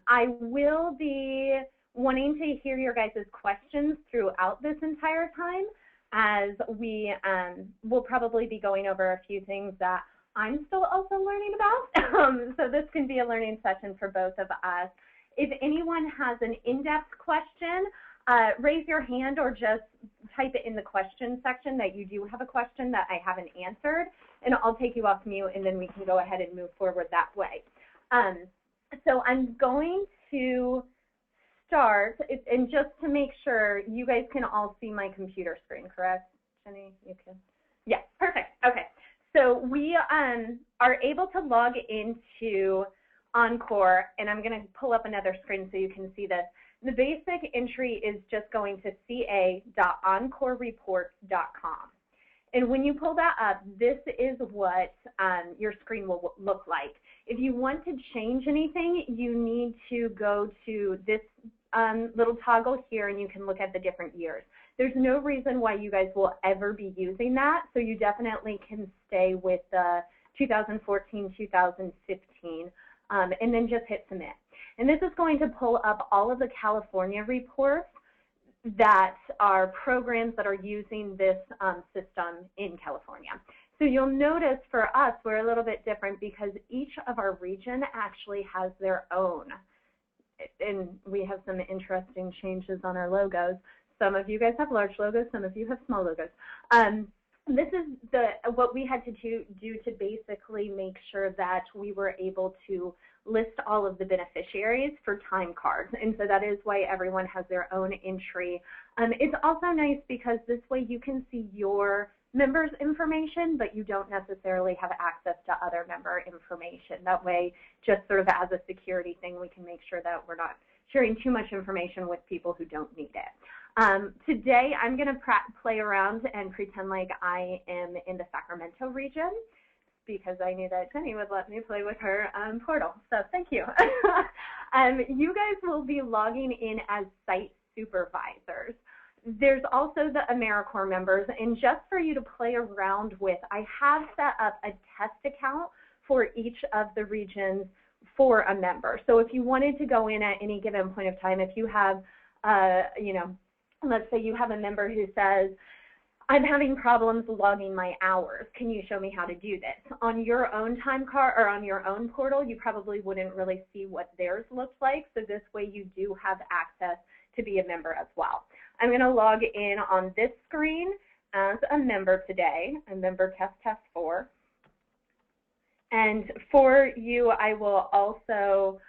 I will be wanting to hear your guys' questions throughout this entire time, as we will probably be going over a few things that I'm still also learning about. So this can be a learning session for both of us. If anyone has an in-depth question, raise your hand or just type it in the question section that you do have a question that I haven't answered, and I'll take you off mute, and then we can go ahead and move forward that way. So I'm going to start, and just to make sure, you guys can all see my computer screen, correct? Jenny, you can? Yes, perfect. Okay. So we are able to log into OnCorps, and I'm going to pull up another screen so you can see this. The basic entry is just going to ca.oncorreports.com. And when you pull that up, this is what your screen will look like. If you want to change anything, you need to go to this little toggle here, and you can look at the different years. There's no reason why you guys will ever be using that, so you definitely can stay with the 2014, 2015, and then just hit submit. And this is going to pull up all of the California reports that are programs that are using this system in California. So you'll notice for us, we're a little bit different because each of our region actually has their own. And we have some interesting changes on our logos. Some of you guys have large logos, some of you have small logos. This is what we had to do to basically make sure that we were able to list all of the beneficiaries for time cards. And so that is why everyone has their own entry. It's also nice because this way you can see your members' information, but you don't necessarily have access to other member information. That way, just sort of as a security thing, we can make sure that we're not sharing too much information with people who don't need it. Today, I'm going to play around and pretend like I am in the Sacramento region, because I knew that Jenny would let me play with her portal. So thank you. You guys will be logging in as site supervisors. There's also the AmeriCorps members, and just for you to play around with, I have set up a test account for each of the regions for a member. So if you wanted to go in at any given point of time, if you have, you know, let's say you have a member who says, I'm having problems logging my hours. Can you show me how to do this? On your own time card or on your own portal, you probably wouldn't really see what theirs looks like. So this way you do have access to be a member as well. I'm going to log in on this screen as a member today, a member test 4. And for you, I will also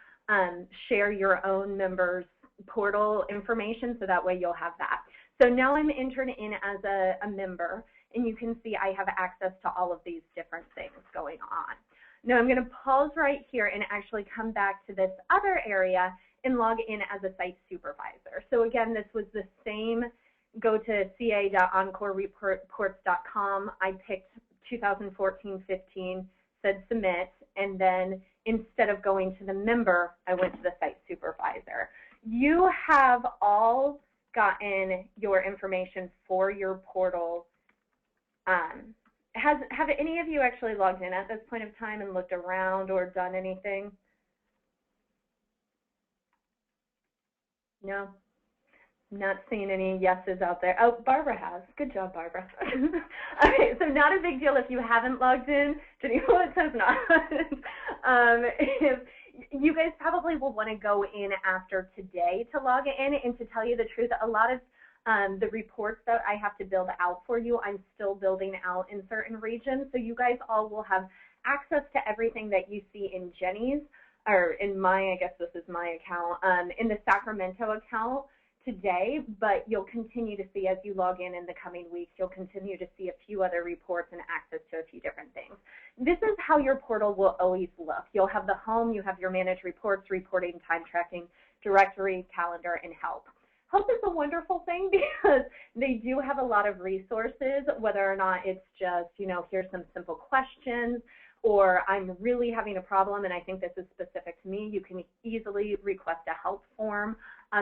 share your own members portal information, so that way you'll have that. So now I'm entered in as a member, and you can see I have access to all of these different things going on. Now I'm going to pause right here and actually come back to this other area and log in as a site supervisor. So again, this was the same. Go to ca.oncorreports.com. I picked 2014-15, said submit, and then instead of going to the member, I went to the site supervisor. You have all gotten your information for your portal. Have any of you actually logged in at this point of time and looked around or done anything? No? Not seeing any yeses out there. Oh, Barbara has. Good job, Barbara. Okay, so not a big deal if you haven't logged in. Jenny, it says not. You guys probably will want to go in after today to log in, and to tell you the truth, a lot of the reports that I have to build out for you, I'm still building out in certain regions, so you guys all will have access to everything that you see in Jenny's, or in my, I guess this is my account, in the Sacramento account today, but you'll continue to see as you log in the coming weeks, you'll continue to see a few other reports and access to a few different things. This is how your portal will always look. You'll have the home, you have your managed reports, reporting, time tracking, directory, calendar, and help. Help is a wonderful thing because they do have a lot of resources, whether or not it's just, you know, here's some simple questions, or I'm really having a problem and I think this is specific to me. You can easily request a help form.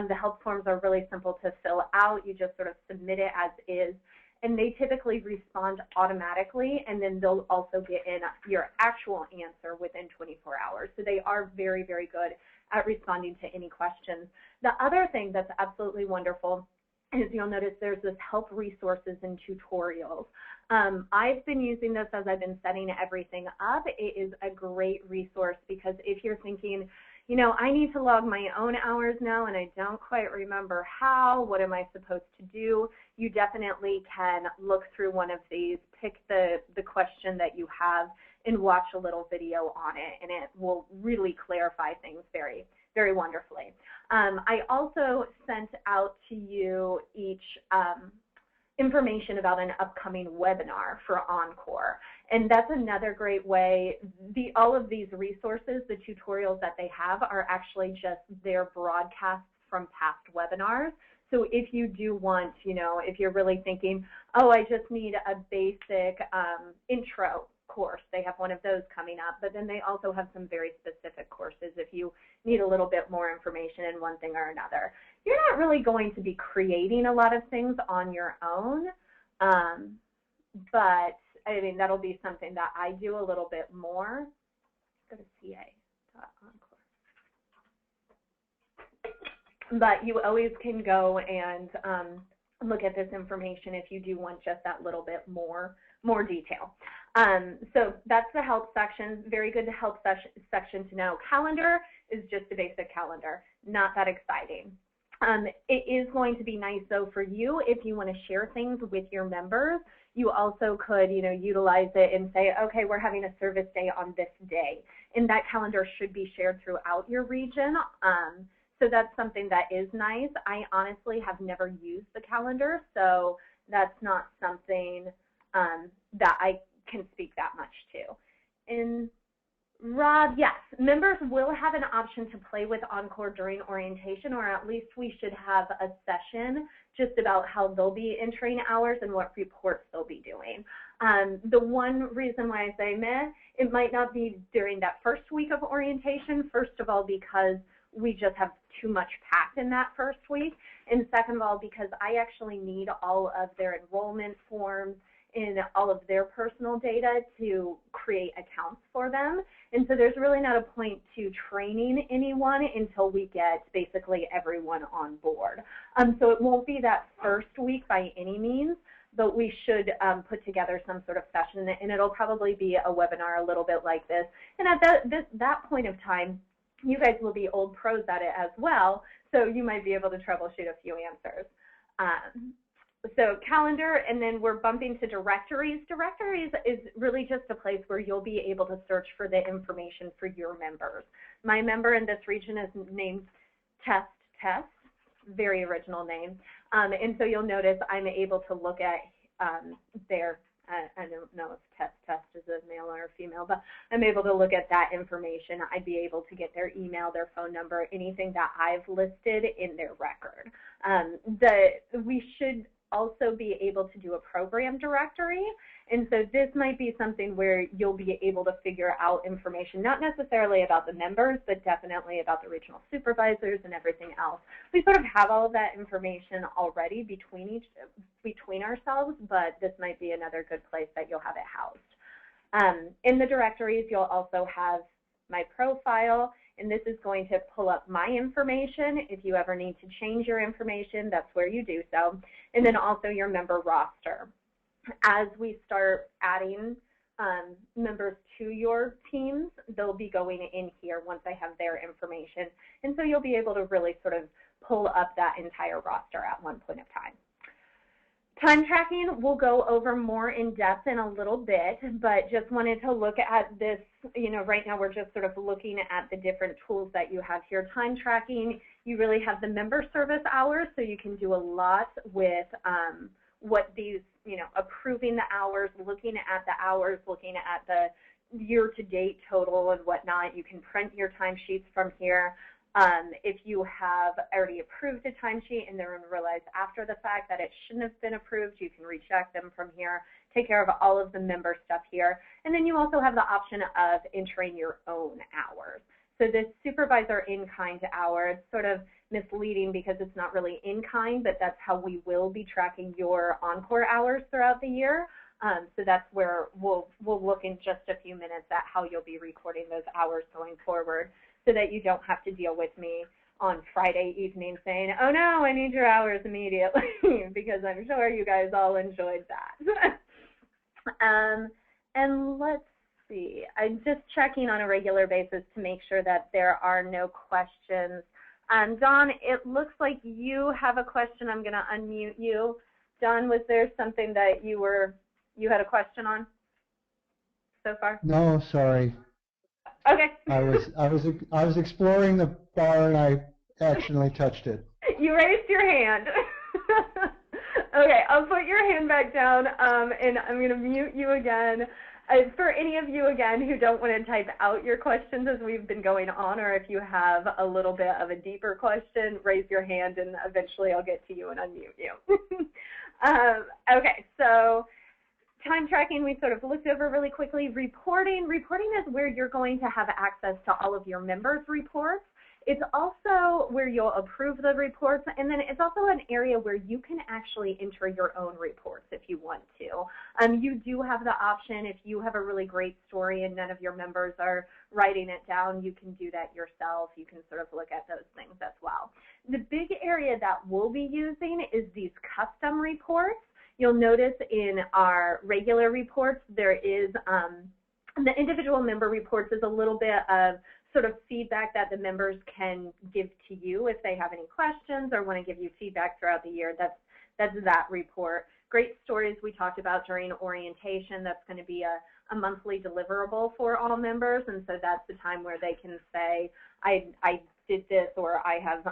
The help forms are really simple to fill out. You just sort of submit it as is, and they typically respond automatically, and then they'll also get in your actual answer within 24 hours. So they are very, very good at responding to any questions. The other thing that's absolutely wonderful is you'll notice there's this help resources and tutorials. I've been using this as I've been setting everything up. It is a great resource because if you're thinking, you know, I need to log my own hours now and I don't quite remember how, what am I supposed to do? You definitely can look through one of these, pick the question that you have and watch a little video on it, and it will really clarify things very, very wonderfully. I also sent out to you each information about an upcoming webinar for OnCorps, and that's another great way. All of these resources, the tutorials that they have, are actually just their broadcasts from past webinars. So if you do want, you know, if you're really thinking, oh, I just need a basic intro course, they have one of those coming up, but then they also have some very specific courses if you need a little bit more information in one thing or another. You're not really going to be creating a lot of things on your own, but I mean, that'll be something that I do a little bit more. Go to ca.oncorps. But you always can go and look at this information if you do want just that little bit more detail. So that's the help section. Very good help section to know. Calendar is just a basic calendar, not that exciting. It is going to be nice though for you if you want to share things with your members. You also could, you know, utilize it and say, okay, we're having a service day on this day, and that calendar should be shared throughout your region. So that's something that is nice. I honestly have never used the calendar, so that's not something that I can speak that much to. And Rob, yes, members will have an option to play with OnCorps during orientation, or at least we should have a session just about how they'll be entering hours and what reports they'll be doing. The one reason why I say meh, it might not be during that first week of orientation, first of all, because we just have too much packed in that first week, and second of all, because I actually need all of their enrollment forms and all of their personal data to create accounts for them. And so there's really not a point to training anyone until we get basically everyone on board. So it won't be that first week by any means, but we should put together some sort of session, and it'll probably be a webinar a little bit like this. And at that point of time, you guys will be old pros at it as well, so you might be able to troubleshoot a few answers. So calendar, and then we're bumping to directories. Directories is really just a place where you'll be able to search for the information for your members. My member in this region is named Test, very original name. And so you'll notice I'm able to look at their, I don't know if Test is a male or a female, but I'm able to look at that information. I'd be able to get their email, their phone number, anything that I've listed in their record. We should also be able to do a program directory, and so this might be something where you'll be able to figure out information, not necessarily about the members, but definitely about the regional supervisors and everything else. We sort of have all of that information already between ourselves, but this might be another good place that you'll have it housed. In the directories, you'll also have my profile, and this is going to pull up my information. If you ever need to change your information, that's where you do so. And then also your member roster. As we start adding members to your teams, they'll be going in here once I have their information. And so you'll be able to really sort of pull up that entire roster at one point of time. Time tracking, we'll go over more in depth in a little bit, but just wanted to look at this. You know, right now we're just sort of looking at the different tools that you have here. Time tracking, you really have the member service hours, so you can do a lot with what these, you know, approving the hours, looking at the hours, looking at the year-to-date total and whatnot. You can print your timesheets from here. If you have already approved a timesheet and then realize after the fact that it shouldn't have been approved, you can recheck them from here, take care of all of the member stuff here. And then you also have the option of entering your own hours. So this supervisor in-kind hour, it's sort of misleading because it's not really in-kind, but that's how we will be tracking your OnCorps hours throughout the year. So that's where we'll look in just a few minutes at how you'll be recording those hours going forward. so that you don't have to deal with me on Friday evening saying, oh no, I need your hours immediately, because I'm sure you guys all enjoyed that. And let's see, I'm just checking on a regular basis to make sure that there are no questions. Don, it looks like you have a question. I'm going to unmute you. Don, was there something that you had a question on so far? No, sorry. Okay. I was exploring the bar and I accidentally touched it. You raised your hand. Okay, I'll put your hand back down, and I'm going to mute you again. For any of you, again, who don't want to type out your questions as we've been going on, or if you have a little bit of a deeper question, raise your hand, and eventually I'll get to you and unmute you. Okay, so time tracking we sort of looked over really quickly. Reporting is where you're going to have access to all of your members' reports. It's also where you'll approve the reports, and then it's also an area where you can actually enter your own reports if you want to. You do have the option, if you have a really great story and none of your members are writing it down, you can do that yourself. You can sort of look at those things as well. The big area that we'll be using is these custom reports. You'll notice in our regular reports there is the individual member reports is a little bit of sort of feedback that the members can give to you if they have any questions or want to give you feedback throughout the year. That's that report. Great stories we talked about during orientation. That's going to be a monthly deliverable for all members, and so that's the time where they can say, I did this, or I have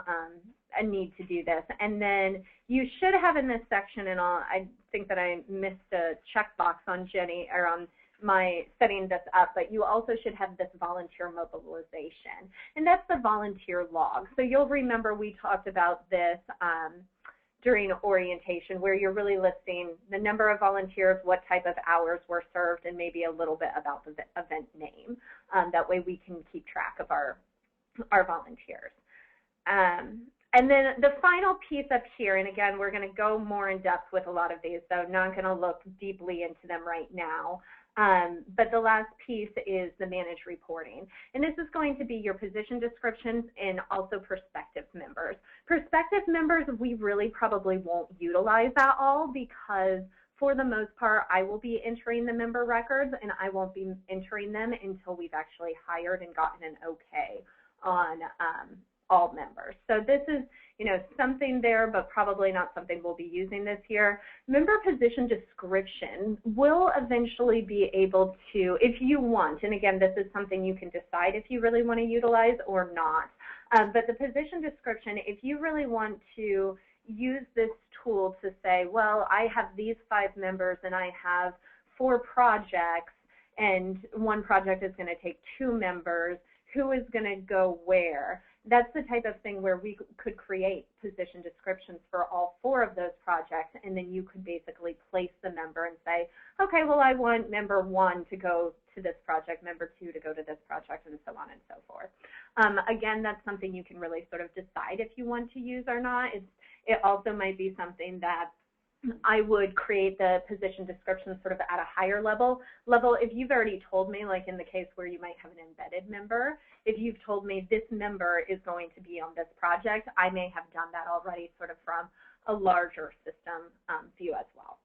a need to do this. And then you should have in this section, and I think that I missed a checkbox on Jenny, or on my setting this up, but you also should have this volunteer mobilization, and that's the volunteer log. So you'll remember we talked about this during orientation, where you're really listing the number of volunteers, what type of hours were served, and maybe a little bit about the event name. That way we can keep track of our volunteers. And then the final piece up here, and again, we're going to go more in depth with a lot of these, so I'm not going to look deeply into them right now. But the last piece is the managed reporting. And this is going to be your position descriptions and also prospective members. Prospective members, we really probably won't utilize at all, because for the most part, I will be entering the member records, and I won't be entering them until we've actually hired and gotten an okay on all members. So this is, something there, but probably not something we'll be using this year. Member position description will eventually be able to, if you want, and again, this is something you can decide if you really want to utilize or not. But the position description, if you really want to use this tool to say, well, I have these 5 members and I have 4 projects, and one project is going to take 2 members, who is going to go where? That's the type of thing where we could create position descriptions for all 4 of those projects, and then you could basically place the member and say, okay, well, I want member 1 to go to this project, member 2 to go to this project, and so on and so forth. Again, that's something you can really sort of decide if you want to use or not. It also might be something that I would create the position description sort of at a higher level. If you've already told me, like in the case where you might have an embedded member, if you've told me this member is going to be on this project, I may have done that already sort of from a larger system view as well.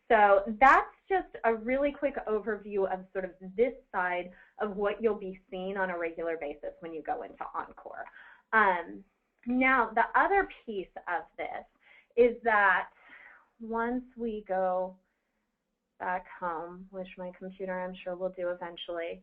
So that's just a really quick overview of sort of this side of what you'll be seeing on a regular basis when you go into OnCorps. Now, the other piece of this is that once we go back home, which my computer I'm sure will do eventually,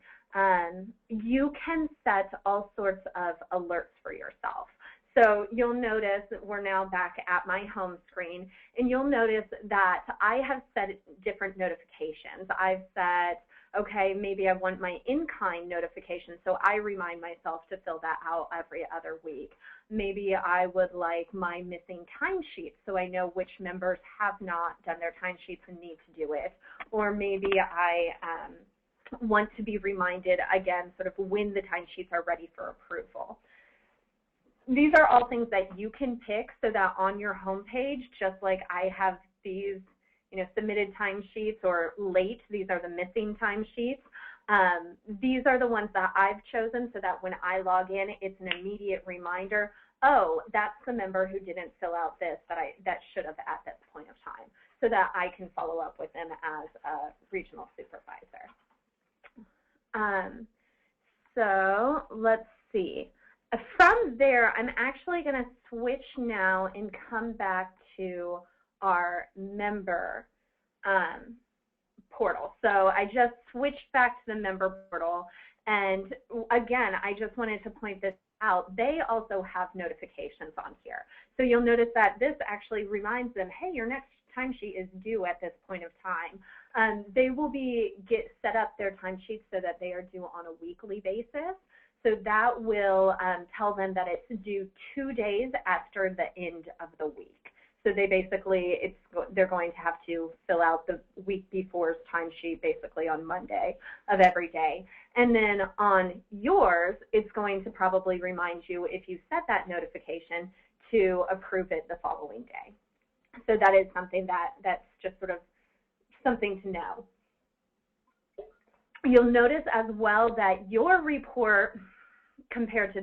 you can set all sorts of alerts for yourself. So you'll notice that we're now back at my home screen, and you'll notice that I have set different notifications. I've set, okay, maybe I want my in-kind notification, so I remind myself to fill that out every other week. Maybe I would like my missing timesheets, so I know which members have not done their timesheets and need to do it. Or maybe I want to be reminded again sort of when the timesheets are ready for approval. These are all things that you can pick so that on your home page, just like I have these submitted timesheets or late, these are the missing timesheets. these are the ones that I've chosen so that when I log in, it's an immediate reminder, oh, that's the member who didn't fill out this that should have at this point of time, so that I can follow up with them as a regional supervisor. So let's see. From there, I'm actually going to switch now and come back to our member portal. So I just switched back to the member portal, and again, I just wanted to point this out. They also have notifications on here. So you'll notice that this actually reminds them, hey, your next timesheet is due at this point of time. They will set up their timesheets so that they are due on a weekly basis. So that will tell them that it's due 2 days after the end of the week. So they basically, they're going to have to fill out the week before's timesheet basically on Monday of every day. And then on yours, it's going to probably remind you, if you set that notification, to approve it the following day. So that is something that's just sort of something to know. You'll notice as well that your report compared to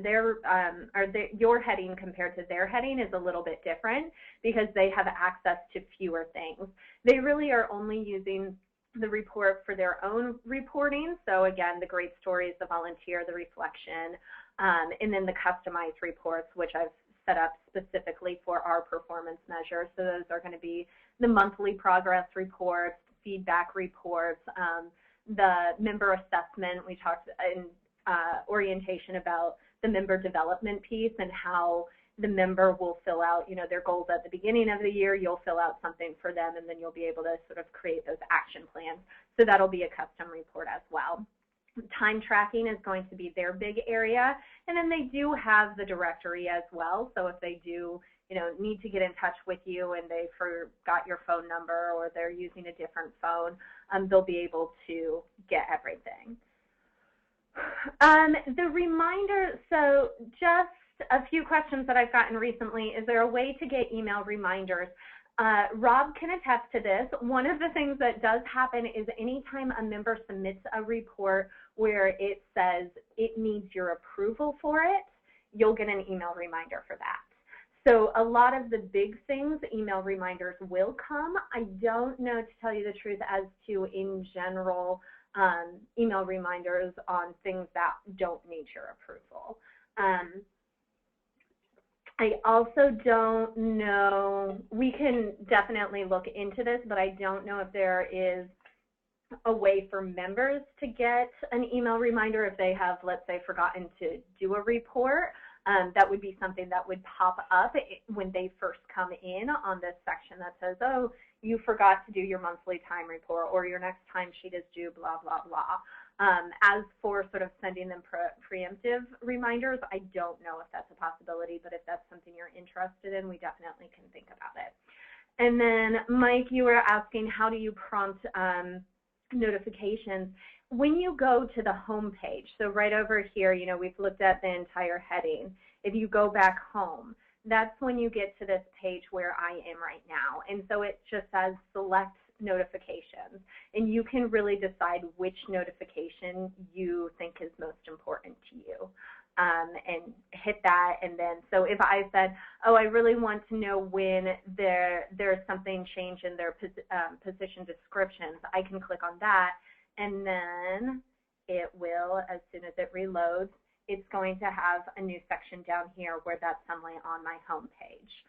your heading compared to their heading is a little bit different because they have access to fewer things. They really are only using the report for their own reporting. So again, the great stories, the volunteer, the reflection, and then the customized reports, which I've set up specifically for our performance measures. So those are going to be the monthly progress reports, feedback reports, the member assessment. We talked in orientation about the member development piece and how the member will fill out, their goals at the beginning of the year. You'll fill out something for them, and then you'll be able to sort of create those action plans. So that'll be a custom report as well. Time tracking is going to be their big area, and then they do have the directory as well. So if they do, need to get in touch with you and they forgot your phone number or they're using a different phone, they'll be able to get everything. The reminder, so just a few questions that I've gotten recently. Is there a way to get email reminders? Rob can attest to this. One of the things that does happen is anytime a member submits a report where it says it needs your approval for it, you'll get an email reminder for that. So a lot of the big things, email reminders will come. I don't know, to tell you the truth, as to in general email reminders on things that don't need your approval. I also don't know, we can definitely look into this, but I don't know if there is a way for members to get an email reminder if they have, let's say, forgotten to do a report. That would be something that would pop up when they first come in on this section that says, oh, you forgot to do your monthly time report, or your next timesheet is due, blah, blah, blah. As for sort of sending them preemptive reminders, I don't know if that's a possibility, but if that's something you're interested in, we definitely can think about it. And then, Mike, you were asking, how do you prompt notifications? When you go to the home page, so right over here, we've looked at the entire heading. If you go back home, that's when you get to this page where I am right now. And so it just says select notifications, and you can really decide which notification you think is most important to you, and hit that. And then, so if I said, oh, I really want to know when there's something changed in their position descriptions, I can click on that, and then it will, as soon as it reloads, it's going to have a new section down here where that's suddenly on my home page.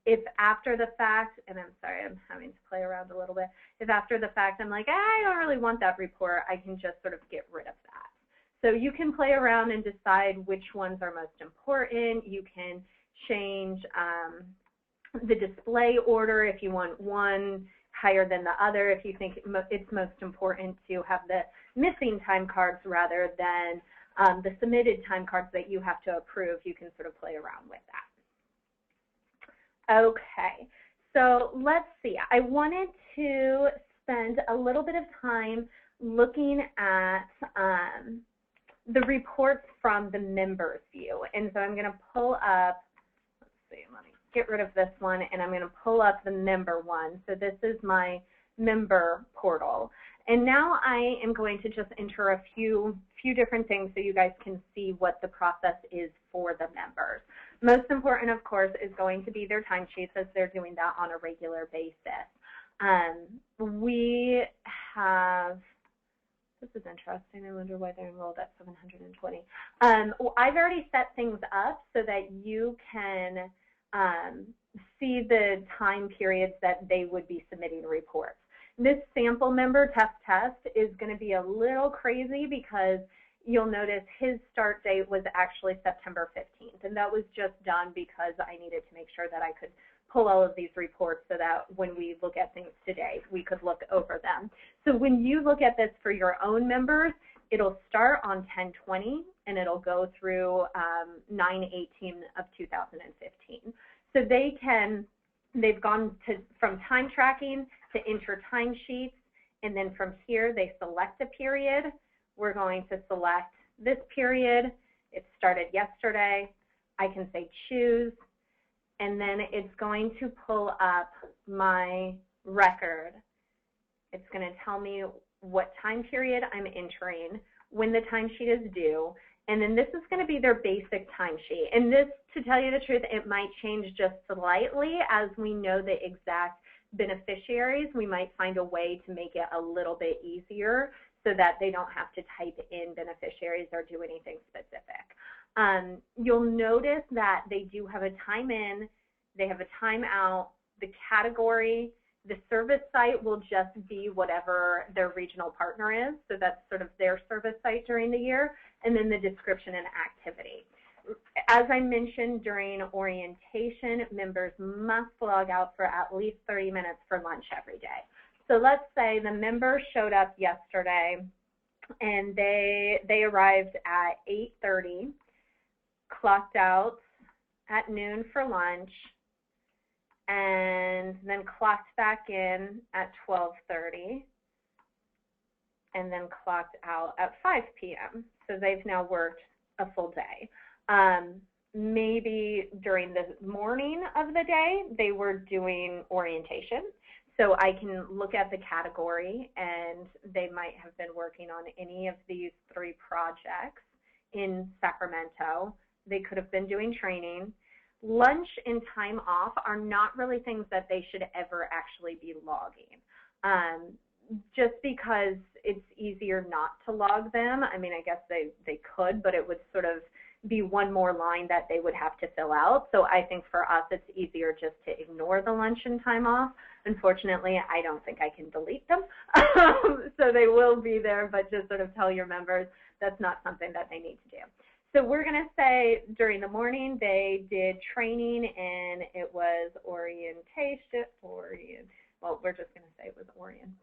If after the fact, and I'm sorry, I'm having to play around a little bit, if after the fact I'm like, I don't really want that report, I can just sort of get rid of that. So you can play around and decide which ones are most important. You can change the display order if you want one higher than the other, if you think it's most important to have the missing time cards rather than the submitted time cards that you have to approve. You can sort of play around with that. Okay, so let's see. I wanted to spend a little bit of time looking at the reports from the members view. And so I'm going to pull up, let's see, let me get rid of this one, and I'm going to pull up the member one. So this is my member portal. And now I am going to just enter a few different things so you guys can see what the process is for the members. Most important, of course, is going to be their timesheets, as they're doing that on a regular basis. We have, this is interesting. I wonder why they're enrolled at 720. I've already set things up so that you can see the time periods that they would be submitting reports. This sample member test is going to be a little crazy because you'll notice his start date was actually September 15th, and that was just done because I needed to make sure that I could pull all of these reports so that when we look at things today, we could look over them. So when you look at this for your own members, it'll start on 10/20 and it'll go through 9/18 of 2015. So they've gone from time tracking to enter timesheets, and then from here they select a period. We're going to select this period. It started yesterday. I can say choose, and then it's going to pull up my record. It's going to tell me what time period I'm entering, when the timesheet is due, and then this is going to be their basic timesheet. And this, to tell you the truth, it might change just slightly as we know the exact beneficiaries. We might find a way to make it a little bit easier so that they don't have to type in beneficiaries or do anything specific. You'll notice that they do have a time in, they have a time out, the category, the service site will just be whatever their regional partner is, so that's sort of their service site during the year, and then the description and activity. As I mentioned during orientation, members must log out for at least 30 minutes for lunch every day. So let's say the member showed up yesterday and they arrived at 8:30, clocked out at noon for lunch, and then clocked back in at 12:30, and then clocked out at 5 p.m. So they've now worked a full day. Maybe during the morning of the day, they were doing orientation. So I can look at the category, and they might have been working on any of these 3 projects in Sacramento. They could have been doing training. Lunch and time off are not really things that they should ever actually be logging. Just because it's easier not to log them. I mean, I guess they could, but it would sort of be one more line that they would have to fill out. So I think for us, it's easier just to ignore the lunch and time off. Unfortunately, I don't think I can delete them. So they will be there, but just sort of tell your members that's not something that they need to do. So we're going to say during the morning they did training, and it was orientation. Well, we're just going to say it was Orion.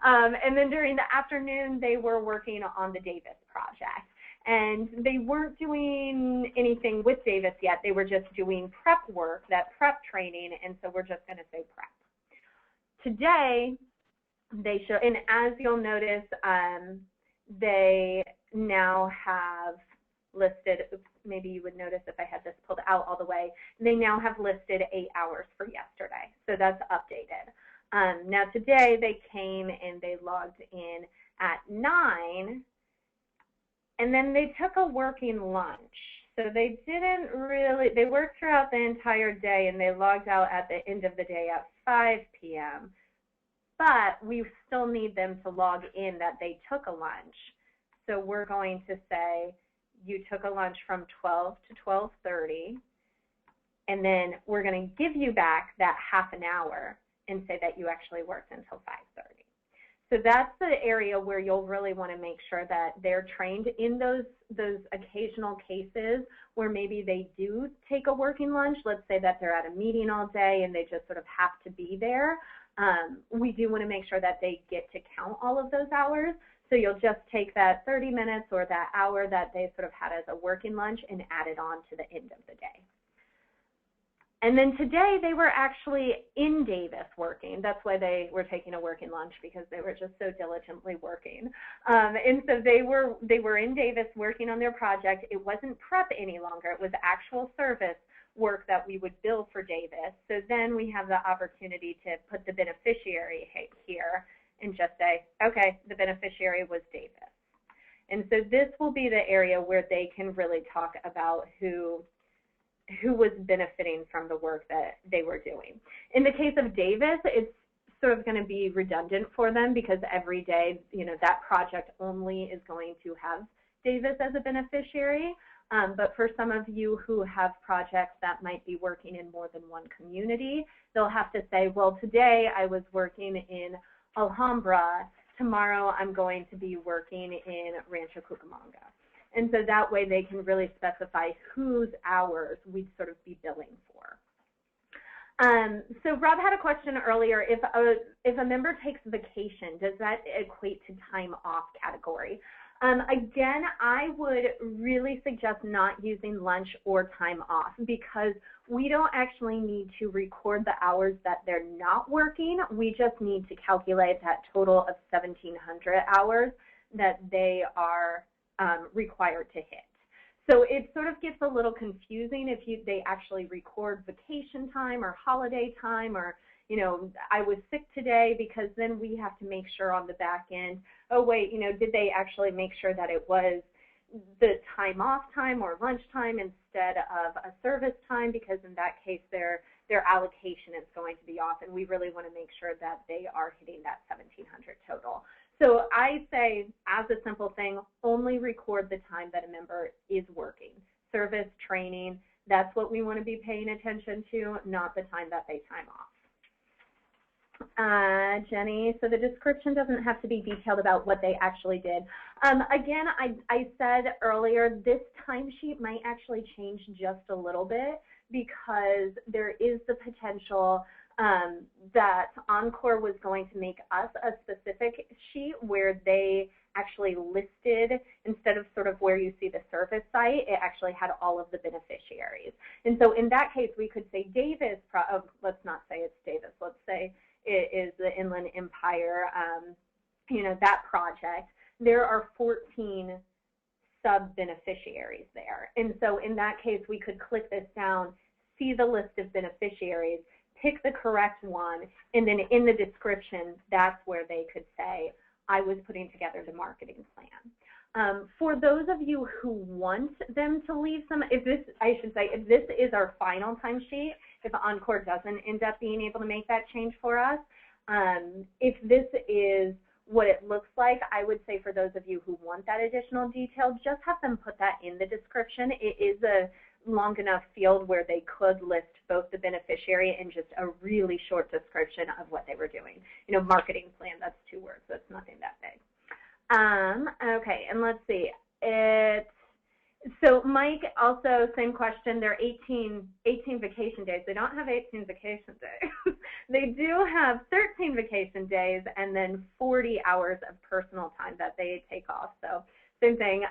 And then during the afternoon, they were working on the Davis project. And they weren't doing anything with Davis yet. They were just doing prep work, that prep training, and so we're just going to say prep. Today, they show, and as you'll notice, they now have listed, oops, maybe you would notice if I had this pulled out all the way, they now have listed 8 hours for yesterday. So that's updated. Now today they came and they logged in at 9, and then they took a working lunch. So they didn't really, they worked throughout the entire day, and they logged out at the end of the day at 5 p.m. But we still need them to log in that they took a lunch. So we're going to say you took a lunch from 12 to 12:30, and then we're going to give you back that half an hour and say that you actually worked until 5:30. So that's the area where you'll really want to make sure that they're trained in those occasional cases where maybe they do take a working lunch. Let's say that they're at a meeting all day and they just sort of have to be there. We do want to make sure that they get to count all of those hours. So you'll just take that 30 minutes or that hour that they sort of had as a working lunch and add it on to the end of the day. And then today they were actually in Davis working. That's why they were taking a working lunch, because they were just so diligently working. And so they were in Davis working on their project. It wasn't prep any longer. It was actual service work that we would bill for Davis. So then we have the opportunity to put the beneficiary here and just say, okay, the beneficiary was Davis. And so this will be the area where they can really talk about who was benefiting from the work that they were doing. In the case of Davis, it's sort of going to be redundant for them because every day, that project only is going to have Davis as a beneficiary. But for some of you who have projects that might be working in more than one community, they'll have to say, well, today I was working in Alhambra. Tomorrow I'm going to be working in Rancho Cucamonga. And so that way they can really specify whose hours we'd sort of be billing for. So Rob had a question earlier, if a member takes vacation, does that equate to time off category? Again, I would really suggest not using lunch or time off because we don't actually need to record the hours that they're not working. We just need to calculate that total of 1,700 hours that they are required to hit. So it sort of gets a little confusing if they actually record vacation time or holiday time or, I was sick today, because then we have to make sure on the back end, oh, wait, did they actually make sure that it was the time off time or lunch time instead of a service time, because in that case their allocation is going to be off, and we really want to make sure that they are hitting that 1,700 total. So I say, as a simple thing, only record the time that a member is working. Service, training, that's what we want to be paying attention to, not the time that they time off. Jenny, so the description doesn't have to be detailed about what they actually did. Again, I said earlier, this timesheet might actually change just a little bit because there is the potential that OnCorps was going to make us a specific sheet where they actually listed, instead of sort of where you see the service site, it actually had all of the beneficiaries. And so in that case, we could say Davis, let's not say it's Davis, let's say it is the Inland Empire, that project. There are 14 sub-beneficiaries there. And so in that case, we could click this down, see the list of beneficiaries, pick the correct one, and then in the description, that's where they could say, I was putting together the marketing plan. For those of you who want them to leave some, if this is our final timesheet, if OnCorps doesn't end up being able to make that change for us, if this is what it looks like, I would say for those of you who want that additional detail, just have them put that in the description. It is a long enough field where they could list both the beneficiary and just a really short description of what they were doing. Marketing plan, that's 2 words, that's nothing that big. Okay, and let's see. So Mike, also same question, there are 18 vacation days. They don't have 18 vacation days. They do have 13 vacation days and then 40 hours of personal time that they take off. So same thing.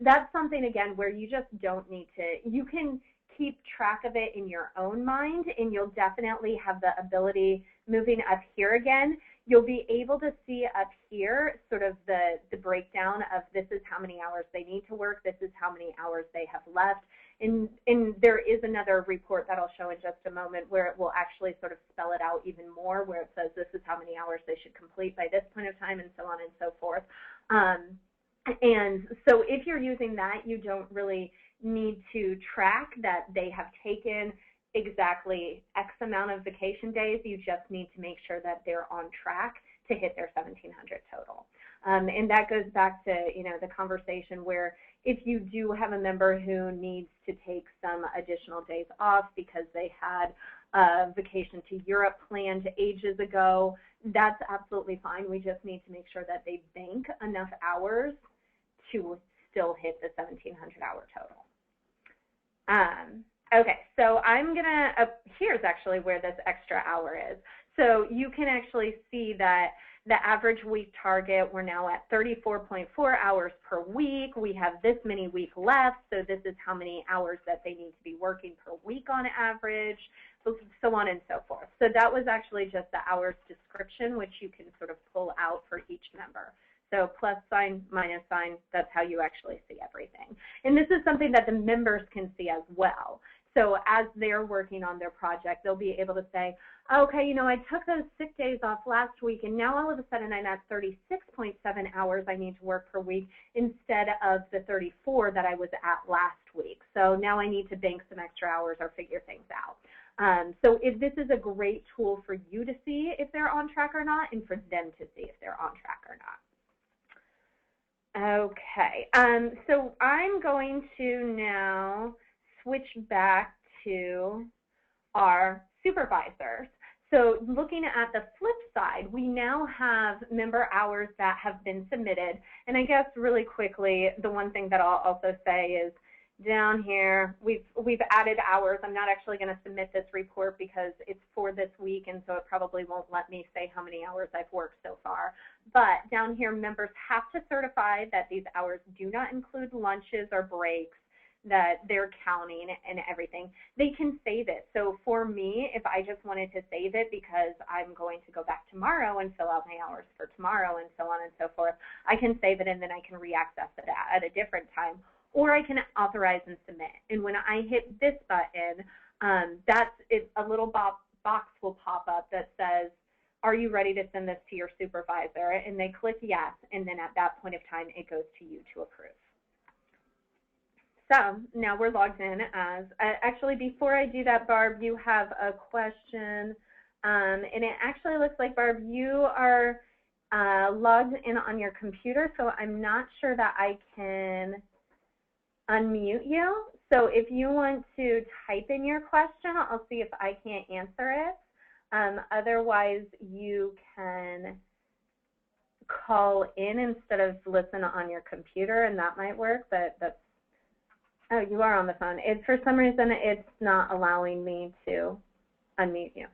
That's something, again, where you just don't need to, you can keep track of it in your own mind, and you'll definitely have the ability, moving up here again, you'll be able to see up here sort of the breakdown of this is how many hours they need to work, this is how many hours they have left. And there is another report that I'll show in just a moment where it will actually sort of spell it out even more, where it says this is how many hours they should complete by this point of time, and so on and so forth. And so if you're using that, you don't really need to track that they have taken exactly X amount of vacation days. You just need to make sure that they're on track to hit their 1,700 total. And that goes back to, the conversation where if you do have a member who needs to take some additional days off because they had a vacation to Europe planned ages ago, that's absolutely fine. We just need to make sure that they bank enough hours to still hit the 1,700 hour total. Okay, so I'm gonna, here's actually where this extra hour is. So you can actually see that the average week target, we're now at 34.4 hours per week. We have this many weeks left, so this is how many hours that they need to be working per week on average, so on and so forth. So that was actually just the hours description, which you can sort of pull out for each member. So plus sign, minus sign, that's how you actually see everything. And this is something that the members can see as well. So as they're working on their project, they'll be able to say, okay, you know, I took those sick days off last week, and now all of a sudden I'm at 36.7 hours I need to work per week instead of the 34 that I was at last week. So now I need to bank some extra hours or figure things out. So this is a great tool for you to see if they're on track or not, and for them to see if they're on track or not. Okay, so I'm going to now switch back to our supervisors. So looking at the flip side, we now have member hours that have been submitted. And I guess really quickly, the one thing that I'll also say is down here, we've added hours. I'm not actually going to submit this report because it's for this week, and so it probably won't let me say how many hours I've worked so far. But down here, members have to certify that these hours do not include lunches or breaks, that they're counting and everything. They can save it. So for me, if I just wanted to save it because I'm going to go back tomorrow and fill out my hours for tomorrow and so on and so forth, I can save it and then I can reaccess it at a different time. Or I can authorize and submit. And when I hit this button, a little box will pop up that says, are you ready to send this to your supervisor? And they click yes, and then at that point of time, it goes to you to approve. So now we're logged in as, actually before I do that, Barb, you have a question, and it actually looks like, Barb, you are logged in on your computer, so I'm not sure that I can unmute you. So if you want to type in your question, I'll see if I can't answer it. Otherwise, you can call in instead of listen on your computer, and that might work, but that's, oh, you are on the phone. For some reason, it's not allowing me to unmute you.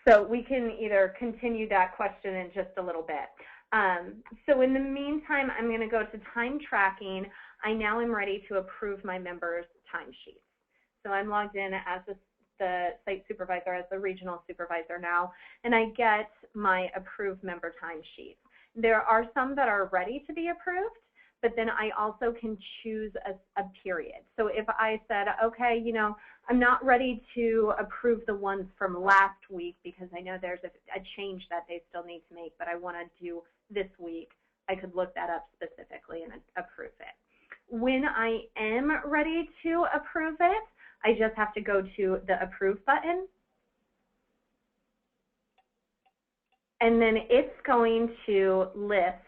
So we can either continue that question in just a little bit. So in the meantime, I'm going to go to time tracking. I now am ready to approve my members' timesheets. So I'm logged in as the site supervisor, as the regional supervisor now, and I get my approved member timesheets. There are some that are ready to be approved, but then I also can choose a period. So if I said, okay, you know, I'm not ready to approve the ones from last week because I know there's a change that they still need to make, but I want to do this week, I could look that up specifically and approve it. When I am ready to approve it, I just have to go to the approve button, and then it's going to list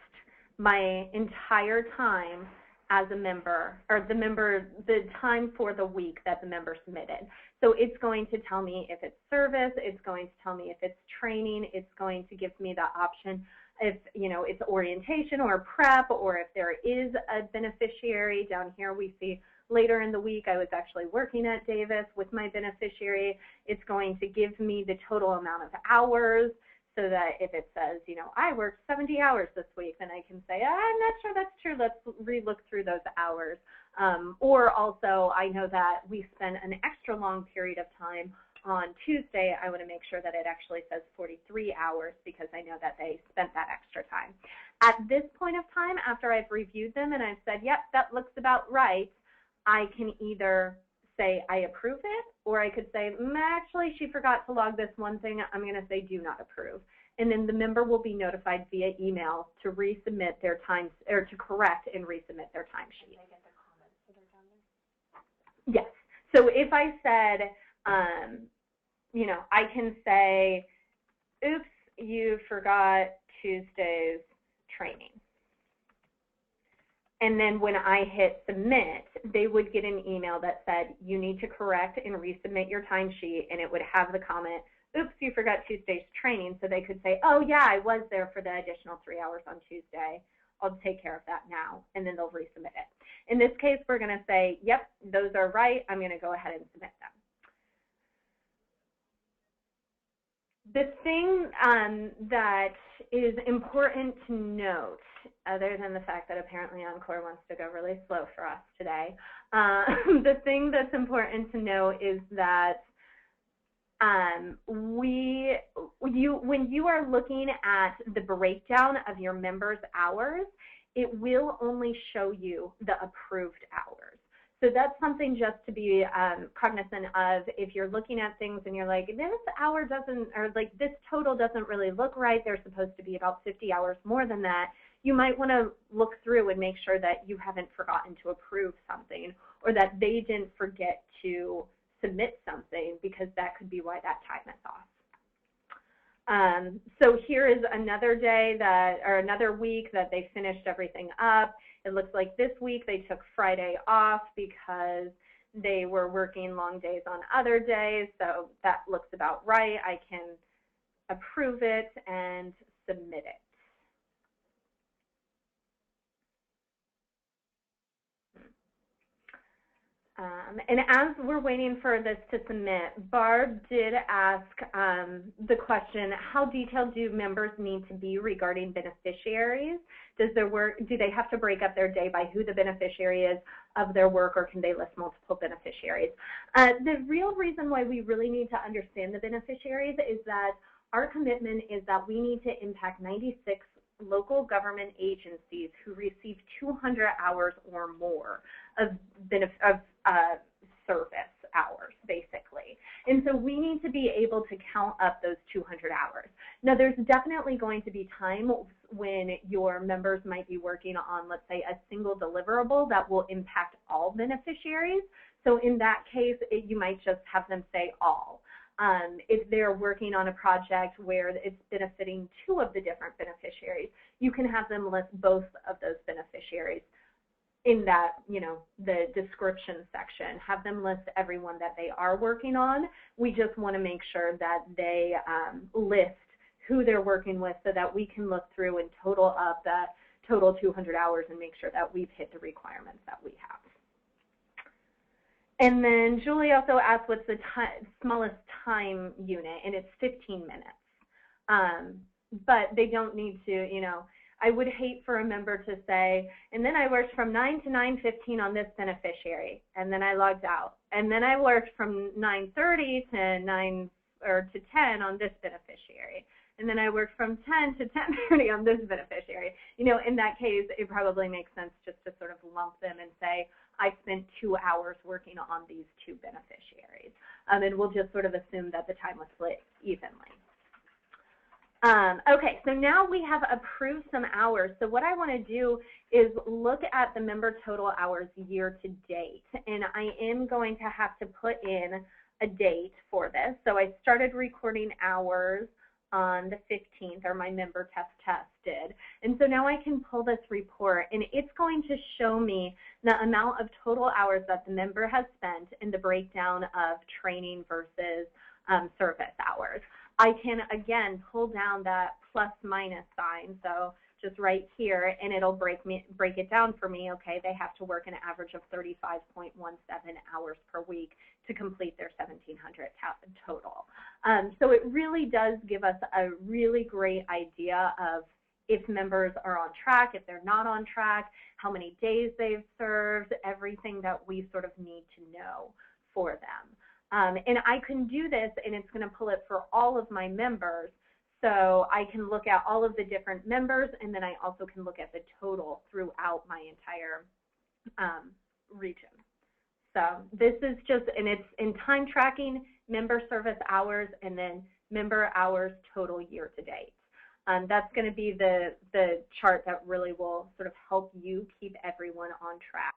my entire time as a member, or the time for the week that the member submitted. So it's going to tell me if it's service, it's going to tell me if it's training, it's going to give me the option if, you know, it's orientation or prep, or if there is a beneficiary. Down here we see later in the week I was actually working at Davis with my beneficiary. It's going to give me the total amount of hours, so that if it says, you know, I worked 70 hours this week, then I can say, I'm not sure that's true. Let's re-look through those hours. Or also, I know that we spent an extra long period of time on Tuesday. I want to make sure that it actually says 43 hours because I know that they spent that extra time. At this point of time, after I've reviewed them and I've said, yep, that looks about right, I can either say I approve it, or I could say, actually, she forgot to log this one thing. I'm going to say do not approve. And then the member will be notified via email to resubmit their time, or to correct and resubmit their timesheet. Can I get the comments that are down there? Yes. So if I said, you know, I can say, oops, you forgot Tuesday's training. And then when I hit submit, they would get an email that said, you need to correct and resubmit your timesheet, and it would have the comment, oops, you forgot Tuesday's training. So they could say, oh yeah, I was there for the additional 3 hours on Tuesday. I'll take care of that now, and then they'll resubmit it. In this case, we're going to say, yep, those are right. I'm going to go ahead and submit them. The thing that is important to note, other than the fact that apparently OnCorps wants to go really slow for us today, the thing that's important to know is that when you are looking at the breakdown of your members' hours, it will only show you the approved hours. So that's something just to be cognizant of if you're looking at things and you're like, this hour doesn't, or like this total doesn't really look right. There's supposed to be about 50 hours more than that. You might want to look through and make sure that you haven't forgotten to approve something, or that they didn't forget to submit something, because that could be why that time is off. So here is another day that, or another week that they finished everything up. It looks like this week they took Friday off because they were working long days on other days. So that looks about right. I can approve it and submit it. And as we're waiting for this to submit, Barb did ask the question, how detailed do members need to be regarding beneficiaries? Do they have to break up their day by who the beneficiary is of their work, or can they list multiple beneficiaries? The real reason why we really need to understand the beneficiaries is that our commitment is that we need to impact 96 local government agencies who receive 200 hours or more of service hours, basically. And so we need to be able to count up those 200 hours. Now, there's definitely going to be time when your members might be working on, let's say, a single deliverable that will impact all beneficiaries. So in that case, you might just have them say all. If they're working on a project where it's benefiting two of the different beneficiaries, you can have them list both of those beneficiaries in that, the description section. Have them list everyone that they are working on. We just want to make sure that they list who they're working with, so that we can look through and total up that total 200 hours and make sure that we've hit the requirements that we have. And then Julie also asked what's the smallest time unit, and it's 15 minutes. But they don't need to, I would hate for a member to say, and then I worked from 9 to 9:15 on this beneficiary, and then I logged out. And then I worked from 9:30 to 9 or to 10 on this beneficiary. And then I worked from 10 to 10:30 on this beneficiary. In that case, it probably makes sense just to sort of lump them and say, I spent 2 hours working on these two beneficiaries. And we'll just sort of assume that the time was split evenly. Okay, so now we have approved some hours. So what I want to do is look at the member total hours year to date. And I am going to have to put in a date for this. So I started recording hours on the 15th, or my member test did. And so now I can pull this report, and it's going to show me the amount of total hours that the member has spent and the breakdown of training versus service hours. I can, again, pull down that plus minus sign, so just right here, and it'll break it down for me. Okay, they have to work an average of 35.17 hours per week to complete their 1,700 total. So it really does give us a really great idea of if members are on track, if they're not on track, how many days they've served, everything that we sort of need to know for them. And I can do this, and it's going to pull it for all of my members. So I can look at all of the different members, and then I also can look at the total throughout my entire region. So this is just, and it's in time tracking, member service hours, and then member hours total year to date. That's going to be the chart that really will sort of help you keep everyone on track.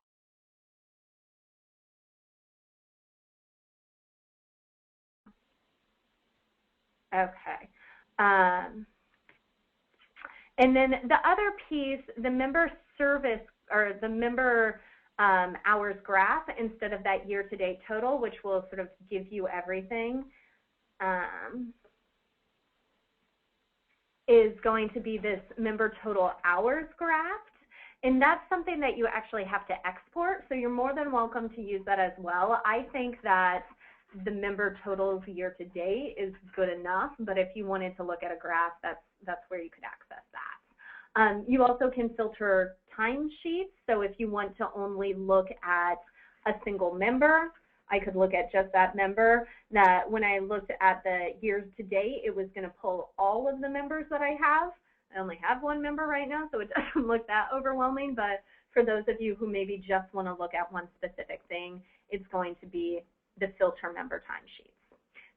Okay. And then the other piece, the member service, or the member hours graph, instead of that year-to-date total, which will sort of give you everything, is going to be this member total hours graph. And that's something that you actually have to export, so you're more than welcome to use that as well. I think that the member totals year to date is good enough, but if you wanted to look at a graph, that's where you could access that. You also can filter timesheets, so if you want to only look at a single member, I could look at just that member. That when I looked at the years to date, it was going to pull all of the members that I have. I only have one member right now, so it doesn't look that overwhelming, but For those of you who maybe just want to look at one specific thing, it's going to be the filter member timesheets.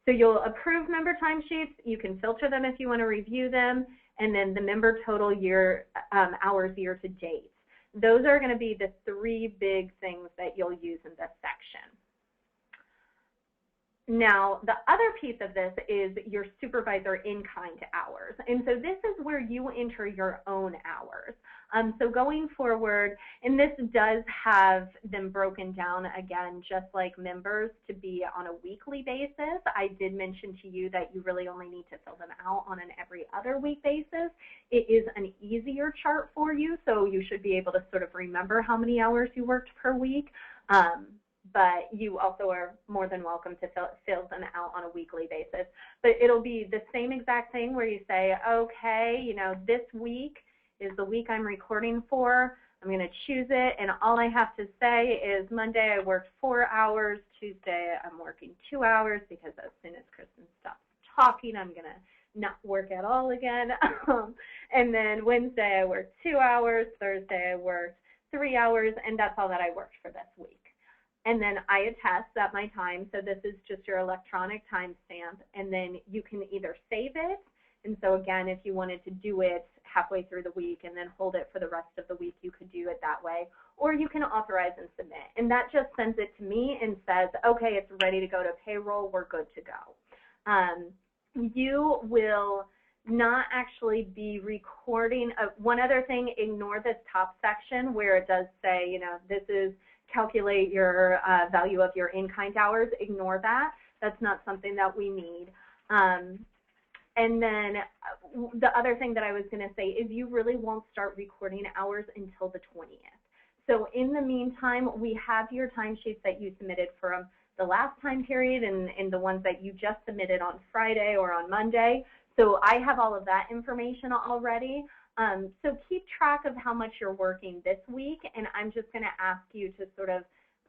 So you'll approve member timesheets, you can filter them if you want to review them, and then the member total year hours year to date. Those are going to be the three big things that you'll use in this section. Now, the other piece of this is your supervisor in-kind hours. And so this is where you enter your own hours. So going forward, and this does have them broken down again, just like members, to be on a weekly basis. I did mention to you that you really only need to fill them out on an every other week basis. It is an easier chart for you, so you should be able to sort of remember how many hours you worked per week. But you also are more than welcome to fill them out on a weekly basis. But it'll be the same exact thing where you say, okay, you know, this week is the week I'm recording for. I'm going to choose it, and all I have to say is Monday I worked 4 hours, Tuesday I'm working 2 hours, because as soon as Kristen stops talking, I'm going to not work at all again. And then Wednesday I worked 2 hours, Thursday I worked 3 hours, and that's all that I worked for this week. And then I attest that my time, so this is just your electronic timestamp, and then you can either save it, and so again, if you wanted to do it halfway through the week and then hold it for the rest of the week, you could do it that way, or you can authorize and submit. And that just sends it to me and says, okay, it's ready to go to payroll, we're good to go. You will not actually be recording. One other thing, ignore this top section where it does say, you know, this is calculate your value of your in-kind hours. Ignore that. That's not something that we need. And then the other thing that I was going to say is you really won't start recording hours until the 20th. So in the meantime, we have your timesheets that you submitted from the last time period and the ones that you just submitted on Friday or on Monday. So I have all of that information already. So keep track of how much you're working this week, and I'm just going to ask you to sort of,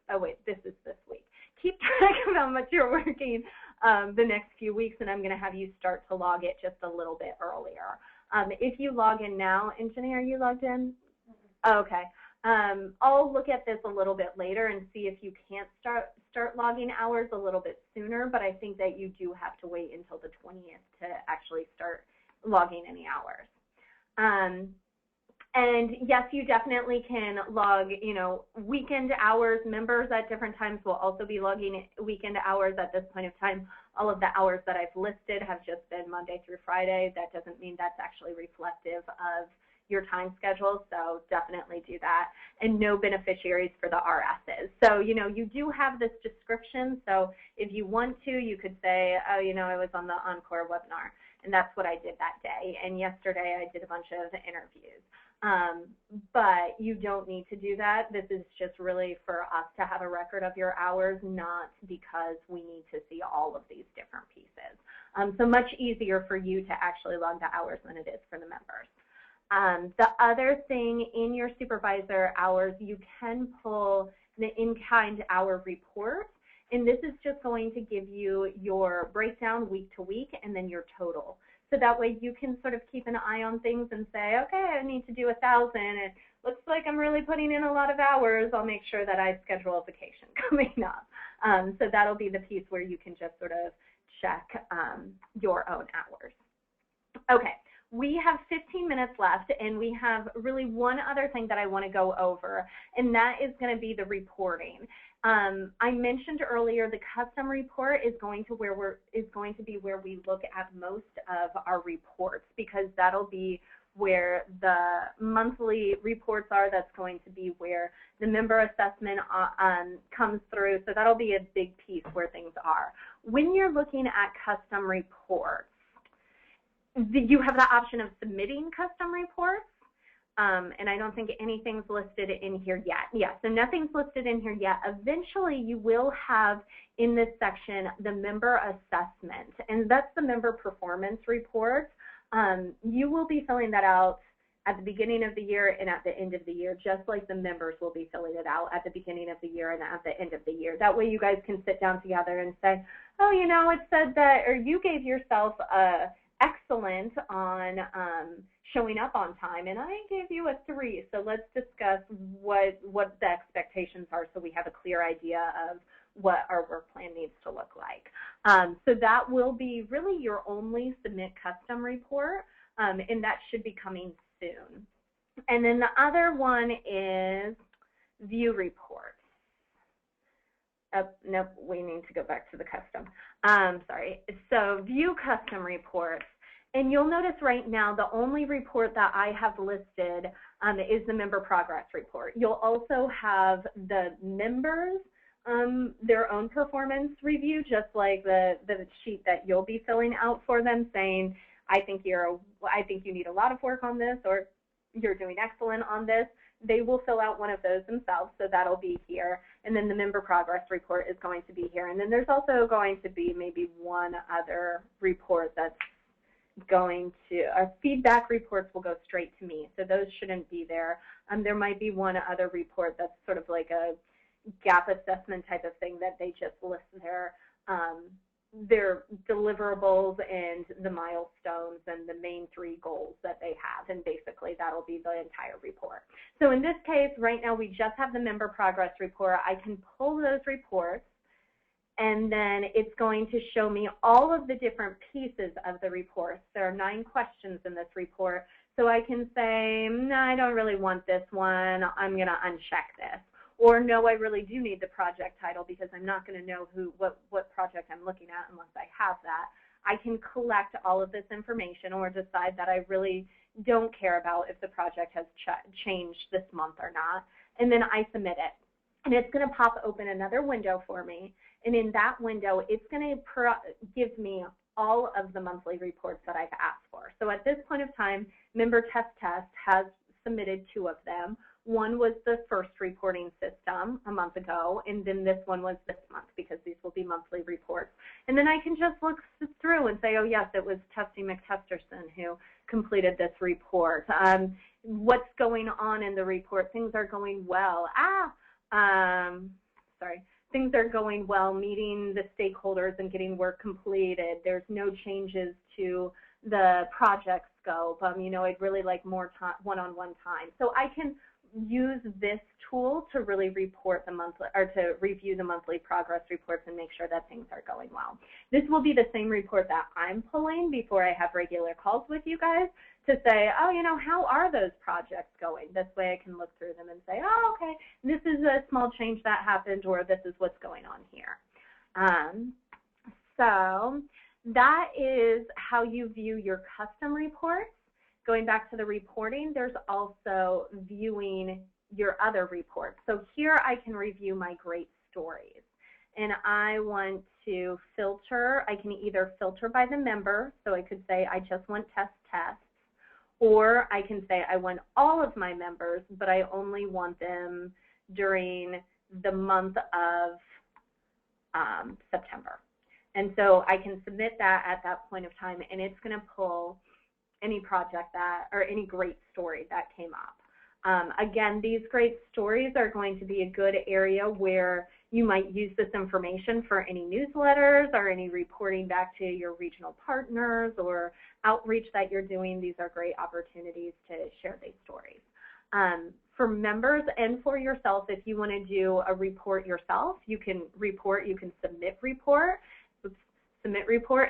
oh wait, this is this week. Keep track of how much you're working the next few weeks, and I'm going to have you start to log it just a little bit earlier. If you log in now, Engineer, are you logged in? Okay. I'll look at this a little bit later and see if you can't start logging hours a little bit sooner, but I think that you do have to wait until the 20th to actually start logging any hours. And yes, you definitely can log, you know, weekend hours. Members at different times will also be logging weekend hours at this point of time. All of the hours that I've listed have just been Monday through Friday. That doesn't mean that's actually reflective of your time schedule, so definitely do that. And no beneficiaries for the RSs. So, you know, you do have this description, so if you want to, you could say, oh, you know, I was on the OnCorps webinar, and that's what I did that day. And yesterday I did a bunch of interviews. But you don't need to do that. This is just really for us to have a record of your hours, not because we need to see all of these different pieces. So much easier for you to actually log the hours than it is for the members. The other thing in your supervisor hours, you can pull the in-kind hour report, and this is just going to give you your breakdown week to week and then your total. So that way you can sort of keep an eye on things and say, okay, I need to do 1,000. It looks like I'm really putting in a lot of hours. I'll make sure that I schedule a vacation coming up. So that'll be the piece where you can just sort of check your own hours. Okay. We have 15 minutes left, and we have really one other thing that I want to go over, and that is going to be the reporting. I mentioned earlier the custom report is going to be where we look at most of our reports, because that'll be where the monthly reports are. That's going to be where the member assessment comes through. So that'll be a big piece where things are. When you're looking at custom reports, you have the option of submitting custom reports, and I don't think anything's listed in here yet. Yeah, so nothing's listed in here yet. Eventually, you will have in this section the member assessment, and that's the member performance report. You will be filling that out at the beginning of the year and at the end of the year, just like the members will be filling it out at the beginning of the year and at the end of the year. That way you guys can sit down together and say, oh, you know, it said that, or you gave yourself a excellent on, showing up on time, and I gave you a 3. So let's discuss what the expectations are so we have a clear idea of what our work plan needs to look like. So that will be really your only submit custom report, and that should be coming soon. And then the other one is view reports. Nope, we need to go back to the custom. Sorry. So view custom reports. And you'll notice right now the only report that I have listed is the member progress report. You'll also have the members their own performance review, just like the sheet that you'll be filling out for them, saying, I think you need a lot of work on this, or you're doing excellent on this. They will fill out one of those themselves, so that'll be here. And then the member progress report is going to be here. And then there's also going to be maybe one other report that's going to, feedback reports will go straight to me, so those shouldn't be there. There might be one other report that's sort of like a gap assessment type of thing that they just list their deliverables and the milestones and the main 3 goals that they have, and basically that'll be the entire report. So in this case, right now we just have the member progress report. I can pull those reports, and then it's going to show me all of the different pieces of the report. There are 9 questions in this report, so I can say, no, I don't really want this one, I'm going to uncheck this. Or no, I really do need the project title because I'm not going to know what project I'm looking at unless I have that. I can collect all of this information or decide that I really don't care about if the project has changed this month or not, and then I submit it. And it's going to pop open another window for me, and in that window, it's going to give me all of the monthly reports that I've asked for. So at this point of time, Member Test has submitted 2 of them. One was the first reporting system a month ago, and then this one was this month because these will be monthly reports. And then I can just look through and say, oh, yes, it was Tessie McTesterson who completed this report. What's going on in the report? Things are going well. Things are going well, meeting the stakeholders and getting work completed. There's no changes to the project scope. I'd really like more one-on-one time. So I can use this tool to really report the monthly, or to review the monthly progress reports and make sure that things are going well. This will be the same report that I'm pulling before I have regular calls with you guys to say, oh, how are those projects going? This way I can look through them and say, oh, okay, this is a small change that happened, or this is what's going on here. So that is how you view your custom reports. Going back to the reporting, there's also viewing your other reports. So here I can review my great stories. And I want to filter. I can either filter by the member, so I could say I just want tests, or I can say I want all of my members, but I only want them during the month of September. And so I can submit that at that point of time, and it's going to pull any project or any great story that came up. Again, these great stories are going to be a good area where you might use this information for any newsletters or any reporting back to your regional partners or outreach that you're doing. These are great opportunities to share these stories. For members and for yourself, if you want to do a report yourself, you can submit report,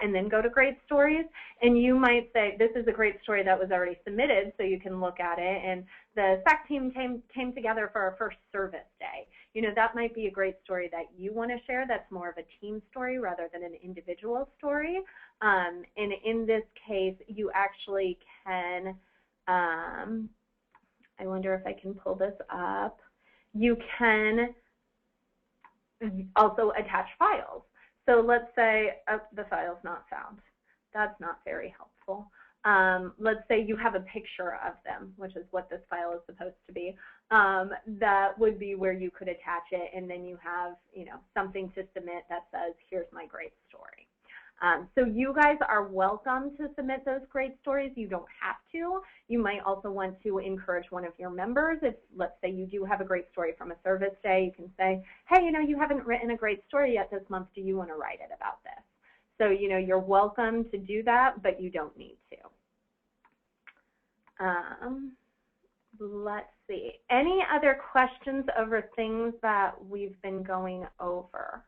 and then go to great stories, and you might say this is a great story that was already submitted, so you can look at it, and the SAC team came together for our first service day. That might be a great story that you want to share. That's more of a team story rather than an individual story, and in this case you actually can I wonder if I can pull this up. You can also attach files. So let's say, the file's not found. That's not very helpful. Let's say you have a picture of them, which is what this file is supposed to be. That would be where you could attach it, and then you have, something to submit that says, here's my great story. So you guys are welcome to submit those great stories. You don't have to. You might also want to encourage one of your members. If, let's say, you do have a great story from a service day, you can say, hey, you haven't written a great story yet this month. Do you want to write it about this? So, you're welcome to do that, but you don't need to. Let's see. Any other questions over things that we've been going over?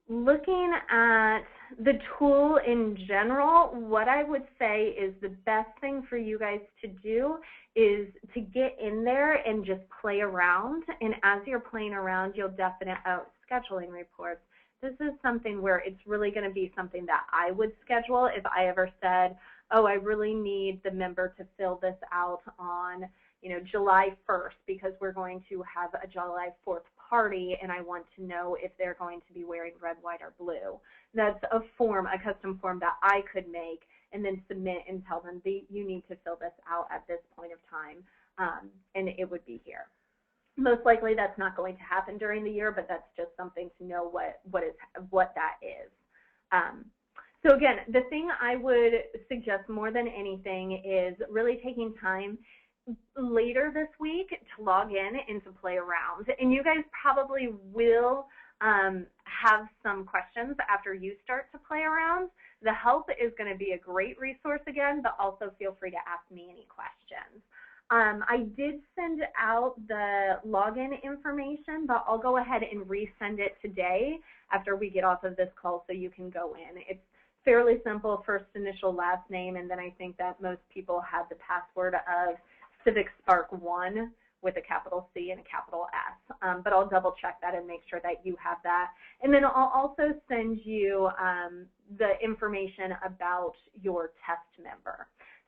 Looking at the tool in general, what I would say is the best thing for you guys to do is to get in there and just play around. And as you're playing around, you'll definitely scheduling reports. This is something where it's really going to be something that I would schedule if I ever said, oh, I really need the member to fill this out on, you know, July 1st because we're going to have a July 4th party and I want to know if they're going to be wearing red, white, or blue. That's a form, a custom form that I could make and then submit and tell them you need to fill this out at this point of time, and it would be here. Most likely that's not going to happen during the year, but that's just something to know what that is. So again, the thing I would suggest more than anything is really taking time later this week to log in and to play around. And you guys probably will have some questions after you start to play around. The help is going to be a great resource again, but also feel free to ask me any questions. I did send out the login information, but I'll go ahead and resend it today after we get off of this call so you can go in. It's fairly simple, first initial, last name, and then I think that most people have the password of CivicSpark1 with a capital C and a capital S, but I'll double check that and make sure that you have that. And then I'll also send you the information about your test member.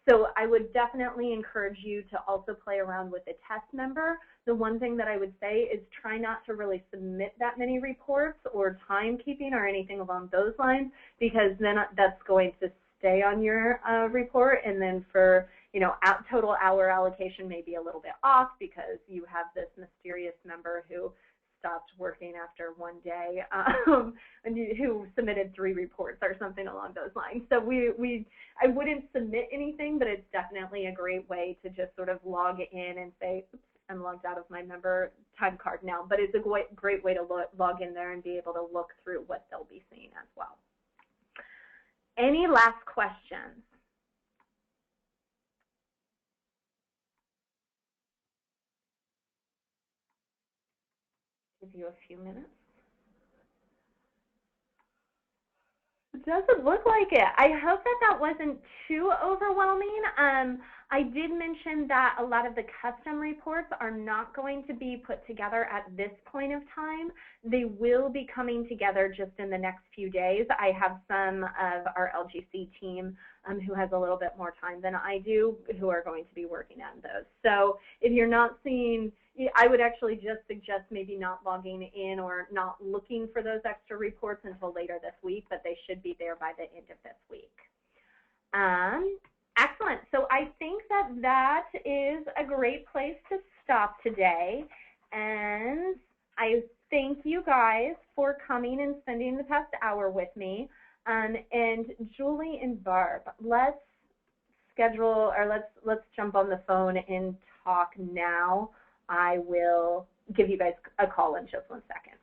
So I would definitely encourage you to also play around with the test member. The one thing that I would say is try not to really submit that many reports or timekeeping or anything along those lines, because then that's going to stay on your report, and then for, you know, total hour allocation may be a little bit off because you have this mysterious member who stopped working after one day and who submitted 3 reports or something along those lines. So I wouldn't submit anything, but it's definitely a great way to just sort of log in and say, oops, I'm logged out of my member time card now. But it's a great way to log in there and be able to look through what they'll be seeing as well. Any last questions? Give you a few minutes. It doesn't look like it. I hope that wasn't too overwhelming. I did mention that a lot of the custom reports are not going to be put together at this point of time. They will be coming together just in the next few days. I have some of our LGC team who has a little bit more time than I do who are going to be working on those. So if you're not seeing, I would actually just suggest maybe not logging in or not looking for those extra reports until later this week, but they should be there by the end of this week. Excellent. So I think that is a great place to stop today. And I thank you guys for coming and spending the past hour with me. And Julie and Barb, let's schedule, or let's jump on the phone and talk now. I will give you guys a call in just 1 second.